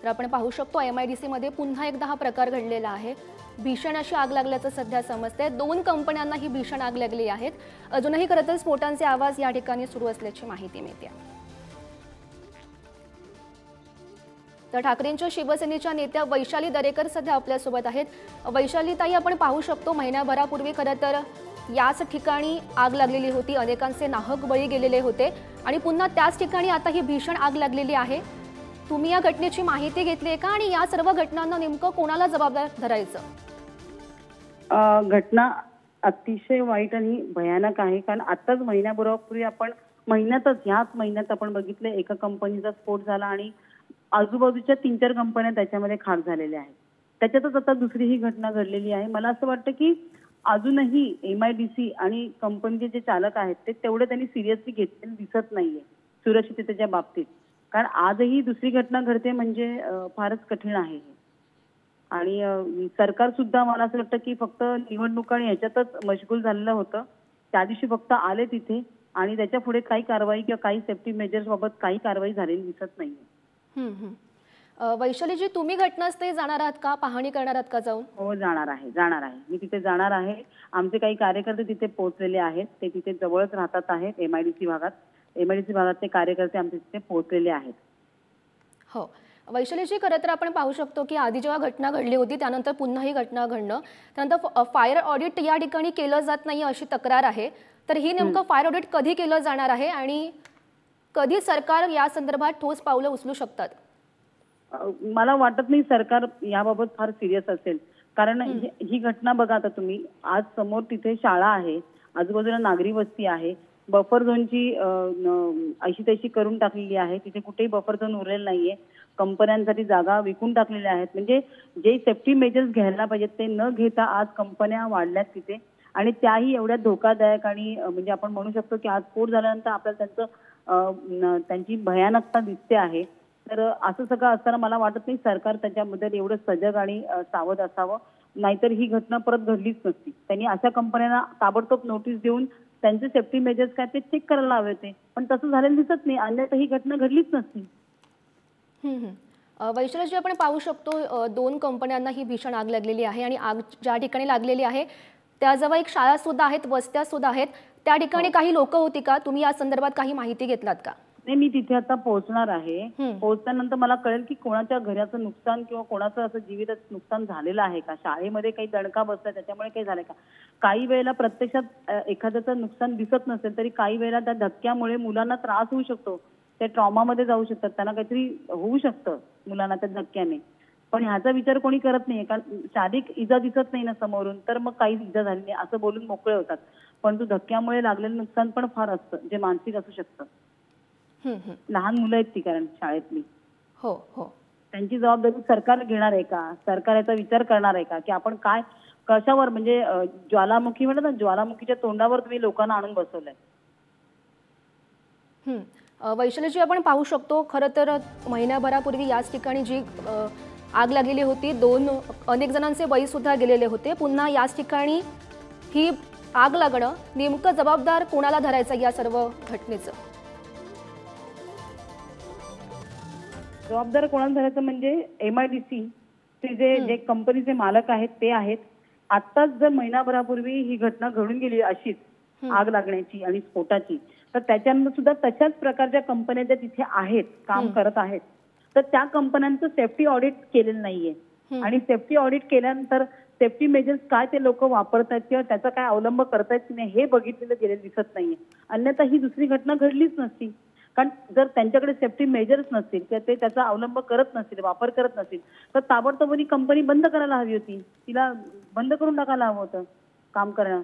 तर आपण पाहू शकतो MIDC मध्ये पुन्हा एकदा हा प्रकार घडलेला आहे। भीषण अशी आग लागल्याचं सध्या समजते। 2 कंपन्यांना ही भीषण आग लागली आहे। अजूनही खरं तर स्फोटांचे आवाज या ठिकाणी सुरू असल्याची माहिती मिळते। तर ठाकरेंच्या शिवसेनेच्या नेत्या वैशाली दरेकर सध्या आपल्या सोबत आहेत। वैशाली ताई, आपण पाहू शकतो महिनाभरापूर्वी खरं तर याच ठिकाणी आग लागलेली होती, अनेकांचे नाहक बळी गेलेले होते आणि पुन्हा त्याच ठिकाणी आता ही भीषण आग लागलेली आहे। तुम्ही या घटनेची माहिती घेतली आहे का आणि या सर्व घटनांना नेमकं कोणाला जबाबदार धरायचं? घटना अतिशय वाईट आणि भयानक आहे, कारण आताच महिन्याभरापूर्वी आपण ह्याच महिन्यात आपण बघितले एका कंपनीचा स्फोट झाला आणि आजूबाजूच्या 3-4 कंपन्या त्याच्यामध्ये खाक झालेल्या आहेत। त्याच्यातच आता दुसरी ही घटना घडलेली आहे। मला असं वाटतं की अजूनही MIDC आणि कंपनीचे जे चालक आहेत ते तेवढे त्यांनी सिरियसली घेतलेले दिसत नाहीये सुरक्षिततेच्या बाबतीत, कारण आजही दुसरी घटना घडते म्हणजे फारच कठीण आहे। आणि सरकार सुद्धा मला असं वाटतं की फक्त निवडणुका आणि ह्याच्यातच मशगूल झालेलं होतं। त्या दिवशी फक्त आले तिथे आणि त्याच्या पुढे काही कारवाई किंवा काही सेफ्टी मेजर्स बाबत काही कारवाई झालेली दिसत नाहीये। वैशाली जी, तुम्ही घटनास्थळी जाणार आहात का, पाहणी करणार आहात का जाऊन? हो, जाणार आहे। मी तिथे जाणार आहे। आमचे काही कार्यकर्ते तिथे पोहोचलेले आहेत, ते तिथे जवळच राहतात आहेत MIDC भागातले कार्यकर्ते आमचे तिथे पोहोचलेले आहेत। हो वैशाली जी, खरं तर आपण पाहू शकतो की आधी जेव्हा घटना घडली होती त्यानंतर पुन्हा ही घटना घडणं, त्यानंतर फायर ऑडिट या ठिकाणी केलं जात नाही अशी तक्रार आहे। तर ही नेमकं फायर ऑडिट कधी केलं जाणार आहे आणि कधी सरकार या संदर्भात ठोस पावलं उचलू शकतात? मला वाटत नाही सरकार याबाबत फार सिरियस असेल, कारण ही घटना बघा, आता तुम्ही आज समोर तिथे शाळा आहे, आजूबाजूला नागरी वस्ती आहे, बफर झोनची अशी तशी करून टाकलेली आहे, तिथे कुठेही बफर झोन उरलेला नाहीये, कंपन्यांसाठी जागा विकून टाकलेल्या आहेत। म्हणजे जे सेफ्टी मेजर्स घ्यायला पाहिजेत ते न घेता आज कंपन्या वाढल्यात तिथे, आणि त्याही एवढ्या धोकादायक आणि म्हणजे आपण म्हणू शकतो की आज स्फोट झाल्यानंतर आपल्याला त्यांची भयानकता दिसते आहे। तर असं सगळं असताना मला वाटत नाही सरकार त्याच्याबद्दल एवढं सजग आणि सावध असावं, नाहीतर ही घटना परत घडलीच नसती। त्यांनी अशा कंपन्यांना ताबडतोब नोटीस देऊन त्यांचे सेफ्टी मेजर्स काय ते चेक करायला हवे होते, पण तसं झालेलं दिसत नाही, अन्यथा ही घटना घडलीच नसती। वैशाली, आपण पाहू शकतो 2 कंपन्यांना ही भीषण आग लागलेली आहे आणि आग ज्या ठिकाणी लागलेली आहे त्याजवळ एक शाळा सुद्धा आहेत, वस्त्या सुद्धा आहेत। त्या ठिकाणी काही लोक होती का? तुम्ही या संदर्भात काही माहिती घेतलात का? नाही, मी तिथे आता पोहोचणार आहे। पोहोचल्यानंतर मला कळेल की कोणाच्या घराचं नुकसान किंवा कोणाचं असं जीविताचं नुकसान झालेलं आहे का, शाळेमध्ये काही दणका बसला त्याच्यामुळे काही झालंय का। काही वेळेला प्रत्यक्षात एखाद्याचं नुकसान दिसत नसेल तरी काही वेळेला त्या धक्क्यामुळे मुलांना त्रास होऊ शकतो, ते ट्रॉमामध्ये जाऊ शकतात, त्यांना काहीतरी होऊ शकतं मुलांना त्या धक्क्याने, पण ह्याचा विचार कोणी करत नाही, कारण शारीरिक इजा दिसत नाही ना समोरून, तर मग काही इजा झाली नाही असं बोलून मोकळे होतात, पण तो धक्क्यामुळे लागलेलं नुकसान पण फार असतं जे मानसिक असू शकतं। लहान मुलं आहेत ती, कारण शाळेतली। हो हो, त्यांची जबाबदारी सरकार घेणार आहे का? सरकार याचा विचार करणार आहे का की आपण काय कशावर, म्हणजे ज्वालामुखी म्हणतात ना, ज्वालामुखीच्या तोंडावर तुम्ही लोकांना आणून बसवलंय। वैशाली जी, आपण पाहू शकतो खरं तर महिन्याभरापूर्वी याच ठिकाणी जी आग लागलेली होती, अनेक जणांचे बळी सुद्धा गेलेले होते। पुन्हा याच ठिकाणी ही आग लागणं, नेमकं जबाबदार कोणाला धरायचं या सर्व घटनेचं? जबाबदार कोणाला धरायचं म्हणजे MIDC जे कंपनीचे मालक आहेत ते आहेत। आताच जर महिनाभरापूर्वी ही घटना घडून गेली अशीच आग लागण्याची आणि स्फोटाची, तर त्याच्यानंतर सुद्धा तशाच प्रकारच्या कंपन्या ज्या तिथे आहेत, काम करत आहेत, तर त्या कंपन्यांचं सेफ्टी ऑडिट केलेलं नाहीये, आणि सेफ्टी ऑडिट केल्यानंतर सेफ्टी मेजर्स काय ते लोक वापरतात किंवा त्याचा काय अवलंब करतायत की नाही हे बघितलेलं गेलेलं दिसत नाहीये, अन्यथा ही दुसरी घटना घडलीच नसती। कारण जर त्यांच्याकडे सेफ्टी मेजर्स नसतील किंवा ते त्याचा अवलंब करत नसतील, वापर करत नसतील, तर ताबडतोब ही कंपनी बंद करायला हवी होती, तिला बंद करून टाकायला हवं होतं काम करणं,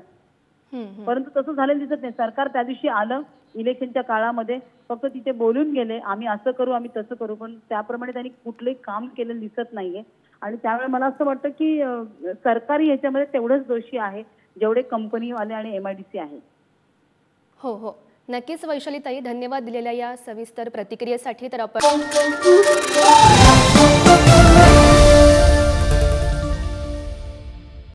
परंतु तसं झालेलं दिसत नाही। सरकार त्या दिवशी आलं इलेक्शनच्या काळामध्ये, फक्त तिथे बोलून गेले आम्ही असं करू आम्ही तसं करू, पण त्याप्रमाणे त्यांनी कुठलंही काम केलेलं दिसत नाहीये। आणि त्यामुळे मला असं वाटतं की सरकारी याच्यामध्ये तेवढंच दोषी आहे जेवढे कंपनीवाले आणि MIDC आहे। हो हो, नक्कीच वैशाली ताई, धन्यवाद दिलेल्या या सविस्तर प्रतिक्रियेसाठी। तर आपण